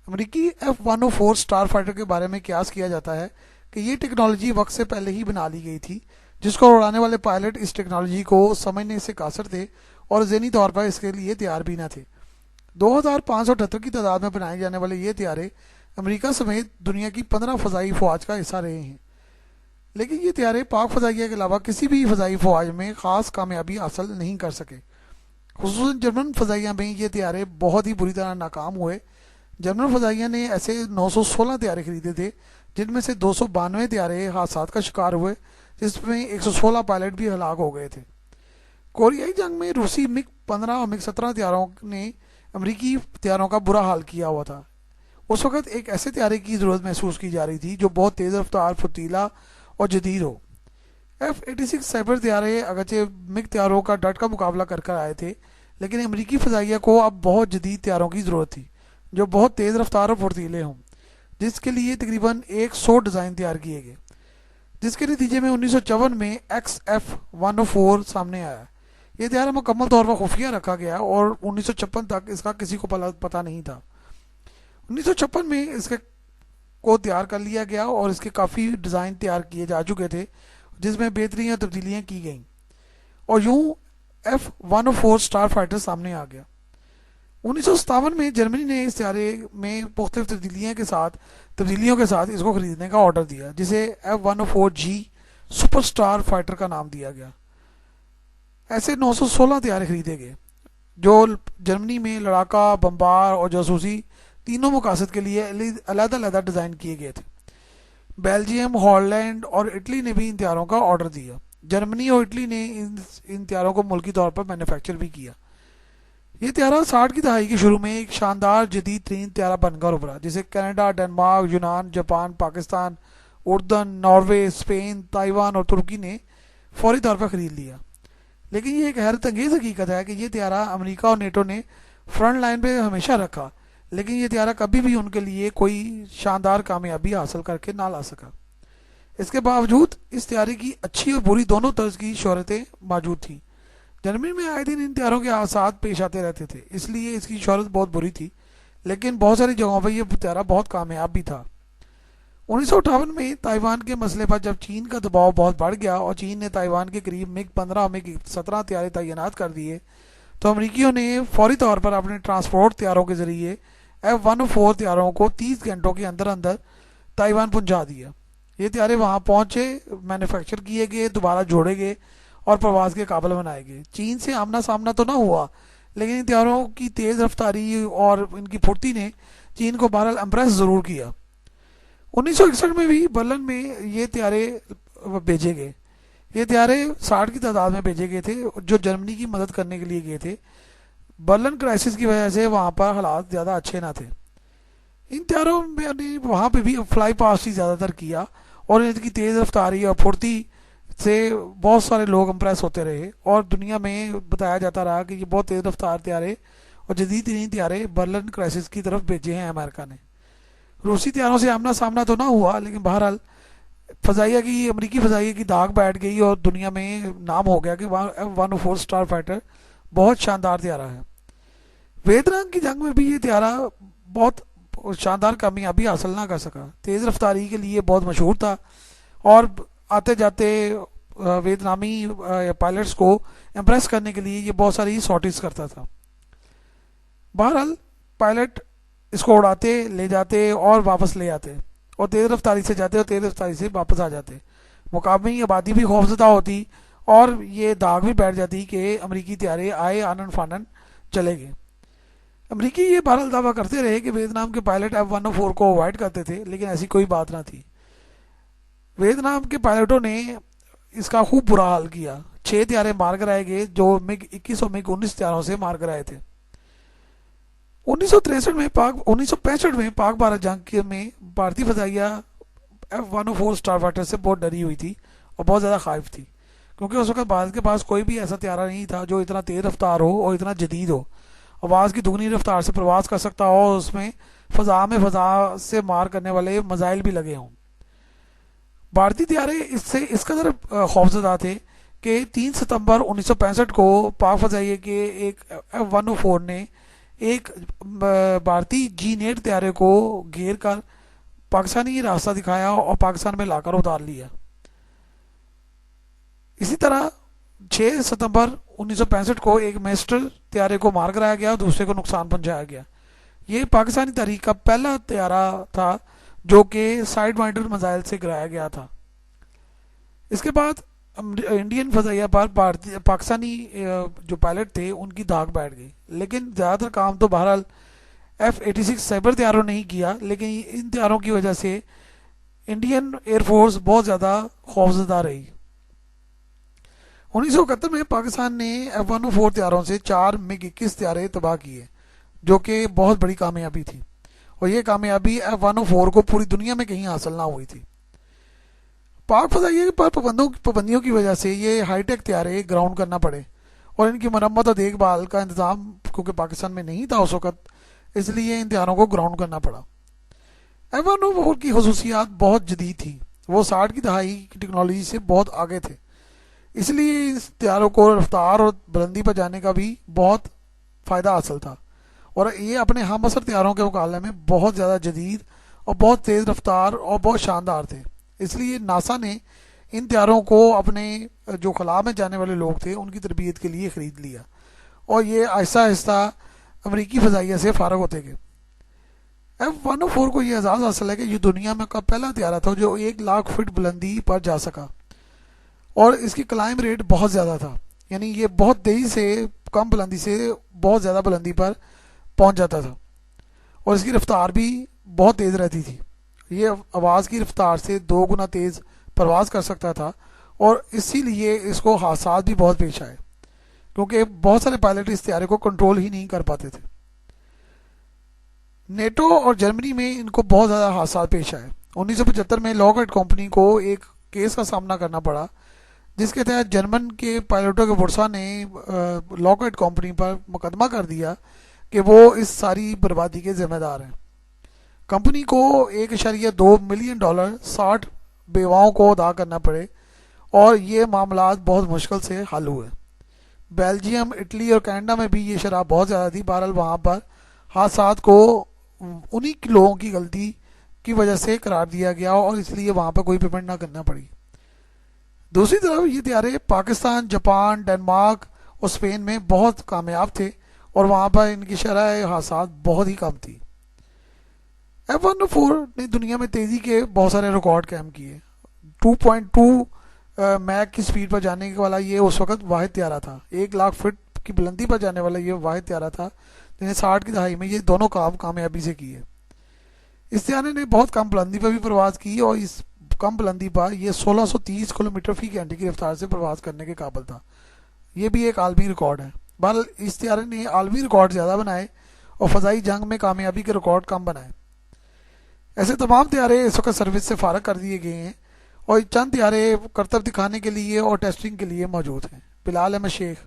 امریکی F-104 star fighter کے بارے میں قیاس کیا جاتا ہے کہ یہ ٹیکنالوجی وقت سے پہلے ہی بنا لی گئی تھی، جس کو اڑانے والے پائلٹ اس ٹیکنالوجی کو سمجھنے سے قاصر تھے اور ذہنی طور پر اس کے لیے تیار بھی نہ تھے۔ 2578 کی تعداد میں بنائے جانے والے یہ طیارے امریکہ سمیت دنیا کی 15 فضائی فوج کا حصہ رہے ہیں، لیکن یہ طیارے پاک فضائیہ کے علاوہ کسی بھی فضائی فوج میں خاص کامیابی حاصل نہیں کر سکے۔ خصوصاً جرمن فضائیہ میں یہ طیارے بہت ہی بری طرح ناکام ہوئے۔ جرمن فضائیہ نے ایسے 916 طیارے خریدے تھے، جن میں سے 292 طیارے حادثات کا شکار ہوئے، جس میں 116 پائلٹ بھی ہلاک ہو گئے تھے۔ کوریائی جنگ میں روسی مگ 15 اور مگ 17 طیاروں نے امریکی طیاروں کا برا حال کیا ہوا تھا۔ اس وقت ایک ایسے طیارے کی ضرورت محسوس کی جا رہی تھی جو بہت تیز رفتار، فرتیلا اور جدید ہو۔ F-86 سائبر طیارے اگرچہ مگ طیاروں کا ڈٹ کا مقابلہ کر آئے تھے، لیکن امریکی فضائیہ کو اب بہت جدید طیاروں کی ضرورت تھی جو بہت تیز رفتار اور فرتیلے ہوں، جس کے لیے تقریباً 100 ڈیزائن تیار کیے گئے، جس کے نتیجے میں 1954 میں XF-104 سامنے آیا۔ یہ طیارہ مکمل طور پر خفیہ رکھا گیا اور 1956 تک اس کا کسی کو پتہ نہیں تھا۔ 1956 میں اس کو تیار کر لیا گیا اور اس کے کافی ڈیزائن تیار کیے جا چکے تھے، جس میں بہترین تبدیلیاں کی گئیں، اور یوں F-104 اسٹار فائٹر سامنے آ گیا۔ 1957 میں جرمنی نے اس طیارے میں مختلف تبدیلیوں کے ساتھ اس کو خریدنے کا آرڈر دیا، جسے F-104G سپر اسٹار فائٹر کا نام دیا گیا۔ ایسے 916 طیارے خریدے گئے جو جرمنی میں لڑاکا، بمبار اور جاسوسی تینوں مقاصد کے لیے علیحدہ علیحدہ ڈیزائن کیے گئے تھے۔ بیلجیم، ہالینڈ اور اٹلی نے بھی ان طیاروں کا آرڈر دیا۔ جرمنی اور اٹلی نے ان طیاروں کو ملکی طور پر مینوفیکچر بھی کیا۔ یہ طیارہ 60 کی دہائی کے شروع میں ایک شاندار جدید ترین طیارہ بن کر ابھرا، جسے کینیڈا، ڈنمارک، یونان، جاپان، پاکستان، اردن، ناروے، اسپین، تائیوان اور ترکی نے فوری طور پر خرید لیا۔ لیکن یہ ایک حیرت انگیز حقیقت ہے کہ یہ طیارہ امریکہ اور نیٹو نے فرنٹ لائن پہ ہمیشہ رکھا، لیکن یہ طیارہ کبھی بھی ان کے لیے کوئی شاندار کامیابی حاصل کر کے نہ لا سکا۔ اس کے باوجود اس طیارے کی اچھی اور بری دونوں طرز کی شہرتیں موجود تھیں۔ جرمنی میں آئے دن ان طیاروں کے حادثات پیش آتے رہتے تھے، اس لیے اس کی شہرت بہت بری تھی، لیکن بہت ساری جگہوں پر یہ طیارہ بہت کامیاب بھی تھا۔ 1958 میں تائیوان کے مسئلے پر جب چین کا دباؤ بہت بڑھ گیا اور چین نے تائیوان کے قریب مگ 15 اور مگ 17 طیارے تعینات کر دیے، تو امریکیوں نے فوری طور پر اپنے ٹرانسپورٹ طیاروں کے ذریعے F-104 طیاروں کو 30 گھنٹوں کے اندر تائیوان پہنچا دیا۔ یہ طیارے وہاں پہنچے، مینوفیکچر کیے گئے، دوبارہ جوڑے گئے اور پرواز کے قابل بنائے گئے۔ چین سے آمنا سامنا تو نہ ہوا، لیکن ان طیاروں کی تیز رفتاری اور ان کی پھرتی نے چین کو بہرحال امپریس ضرور کیا۔ 1961 میں بھی برلن میں یہ طیارے بھیجے گئے۔ یہ طیارے 60 کی تعداد میں بھیجے گئے تھے جو جرمنی کی مدد کرنے کے لیے گئے تھے۔ برلن کرائسس کی وجہ سے وہاں پر حالات زیادہ اچھے نہ تھے۔ ان طیاروں میں وہاں پہ بھی فلائی پاسٹ ہی زیادہ تر کیا اور ان کی تیز رفتاری اور پھرتی سے بہت سارے لوگ امپریس ہوتے رہے، اور دنیا میں بتایا جاتا رہا کہ یہ بہت تیز رفتار طیارے اور جدید ترین طیارے برلن کرائسس کی طرف بھیجے ہیں امریکہ نے۔ روسی طیاروں سے آمنا سامنا تو نہ ہوا، لیکن بہرحال امریکی فضائیہ کی داغ بیٹھ گئی اور دنیا میں نام ہو گیا کہ F-104 اسٹار فائٹر بہت شاندار طیارہ ہے۔ ویتنام کی جنگ میں بھی یہ طیارہ بہت شاندار کامیابی حاصل نہ کر سکا۔ تیز رفتاری کے لیے بہت مشہور تھا اور آتے جاتے ویتنامی پائلٹس کو امپریس کرنے کے لیے یہ بہت ساری سارٹیز کرتا تھا۔ بہرحال پائلٹ اس کو اڑاتے، لے جاتے اور واپس لے آتے، اور تیز رفتاری سے جاتے اور تیز رفتاری سے واپس آ جاتے۔ مقامی آبادی بھی خوفزدہ ہوتی اور یہ داغ بھی بیٹھ جاتی کہ امریکی طیارے آئے آنن فانن چلے گئے۔ امریکی یہ بہرحال دعویٰ کرتے رہے کہ ویتنام کے پائلٹ F-104 کو اوائڈ کرتے تھے، لیکن ایسی کوئی بات نہ تھی۔ ویتنام کے پائلٹوں نے اس کا خوب برا حال کیا۔ 6 طیارے مار کر آئے گئے جو مگ 21 اور مگ 19 طیاروں سے مار کر آئے تھے۔ 1965 میں پاک بھارت جنگ میں بھارتی فضائیہ F-104 اسٹار فائٹر سے بہت ڈری ہوئی تھی اور بہت زیادہ خائف تھی، کیونکہ اس وقت بھارت کے پاس کوئی بھی ایسا طیارہ نہیں تھا جو اتنا تیز رفتار ہو اور اتنا جدید ہو، آواز کی دگنی رفتار سے پرواز کر سکتا ہو، اور اس میں فضا سے مار کرنے والے میزائل بھی لگے ہوں۔ بھارتی طیارے اس سے اس قدر خوفزدہ تھے کہ 3 ستمبر 1965 کو پاک فضائیہ کے ایک F-104 نے ایک بھارتی G-8 طیارے کو گھیر کر پاکستانی راستہ دکھایا اور پاکستان میں لا کر اتار لیا۔ اسی طرح 6 ستمبر 1965 کو ایک میسٹر طیارے کو مار کرایا گیا اور دوسرے کو نقصان پہنچایا گیا۔ یہ پاکستانی تاریخ کا پہلا طیارہ تھا جو کہ سائیڈ وائنڈر میزائل سے گرایا گیا تھا۔ اس کے بعد انڈین فضائیہ پر پاکستانی جو پائلٹ تھے ان کی دھاک بیٹھ گئی، لیکن زیادہ تر کام تو بہرحال F-86 سائبر طیاروں نے ہی کیا، لیکن ان طیاروں کی وجہ سے انڈین ایئر فورس بہت زیادہ خوفزدہ رہی۔ 1971 میں پاکستان نے F-104 طیاروں سے 4 MiG-21 طیارے تباہ کیے، جو کہ بہت بڑی کامیابی تھی، اور یہ کامیابی F-104 کو پوری دنیا میں کہیں حاصل نہ ہوئی تھی۔ پاک فضائیہ پر پابندیوں کی وجہ سے یہ ہائی ٹیک طیارے گراؤنڈ کرنا پڑے، اور ان کی مرمت اور دیکھ بھال کا انتظام کیونکہ پاکستان میں نہیں تھا اس وقت، اس لیے ان طیاروں کو گراؤنڈ کرنا پڑا۔ F-104 کی خصوصیات بہت جدید تھی، وہ 60 کی دہائی کی ٹیکنالوجی سے بہت آگے تھے، اس لیے اس طیاروں کو رفتار اور بلندی پر جانے کا بھی بہت فائدہ حاصل تھا، اور یہ اپنے ہم عصر طیاروں کے مقابلے میں بہت زیادہ جدید اور بہت تیز رفتار اور بہت شاندار تھے۔ اس لیے ناسا نے ان طیاروں کو اپنے جو خلا میں جانے والے لوگ تھے ان کی تربیت کے لیے خرید لیا، اور یہ آہستہ آہستہ امریکی فضائیہ سے فارغ ہوتے گئے۔ F-104 کو یہ اعزاز حاصل ہے کہ یہ دنیا میں کا پہلا طیارہ تھا جو 1,00,000 فٹ بلندی پر جا سکا، اور اس کی کلائم ریٹ بہت زیادہ تھا، یعنی یہ بہت تیزی سے کم بلندی سے بہت زیادہ بلندی پر پہنچ جاتا تھا، اور اس کی رفتار بھی بہت تیز رہتی تھی۔ یہ آواز کی رفتار سے 2 گنا تیز پرواز کر سکتا تھا، اور اسی لیے اس کو حادثات بھی بہت پیش آئے کیونکہ بہت سارے پائلٹ اس طیارے کو کنٹرول ہی نہیں کر پاتے تھے۔ نیٹو اور جرمنی میں ان کو بہت زیادہ حادثات پیش آئے۔ 1975 میں لاکہیڈ کمپنی کو ایک کیس کا سامنا کرنا پڑا، جس کے تحت جرمن کے پائلٹوں کے ورثا نے لاکہیڈ کمپنی پر مقدمہ کر دیا کہ وہ اس ساری بربادی کے ذمہ دار ہیں۔ کمپنی کو $1.2 ملین 60 بیواؤں کو ادا کرنا پڑے، اور یہ معاملات بہت مشکل سے حل ہوئے۔ بیلجیم، اٹلی اور کینیڈا میں بھی یہ شرح بہت زیادہ تھی، بہرحال وہاں پر حادثات کو انہی لوگوں کی غلطی کی وجہ سے قرار دیا گیا، اور اس لیے وہاں پر کوئی پیمنٹ نہ کرنا پڑی۔ دوسری طرف یہ طیارے پاکستان، جاپان، ڈنمارک اور اسپین میں بہت کامیاب تھے، اور وہاں پر ان کی شرح حادثات بہت ہی کم تھی۔ F-104 نے دنیا میں تیزی کے بہت سارے ریکارڈ قائم کیے۔ 2.2 میک کی سپیڈ پر جانے والا یہ اس وقت واحد طیارہ تھا، 1,00,000 فٹ کی بلندی پر جانے والا یہ واحد طیارہ تھا، جنہیں 60 کی دہائی میں یہ دونوں کام کامیابی سے کیے۔ اس طیارے نے بہت کم بلندی پر بھی پرواز کی، اور اس کم بلندی پر یہ 1630 کلومیٹر فی گھنٹے کی رفتار سے پرواز کرنے کے قابل تھا۔ یہ بھی ایک عالمی ریکارڈ ہے۔ بہرحال اس طیارے نے عالمی ریکارڈ زیادہ بنائے اور فضائی جنگ میں کامیابی کے ریکارڈ کم بنائے۔ ایسے تمام طیارے اس وقت سروس سے فارغ کر دیے گئے ہیں، اور چند طیارے کرتب دکھانے کے لیے اور ٹیسٹنگ کے لیے موجود ہیں۔ بلال احمد شیخ۔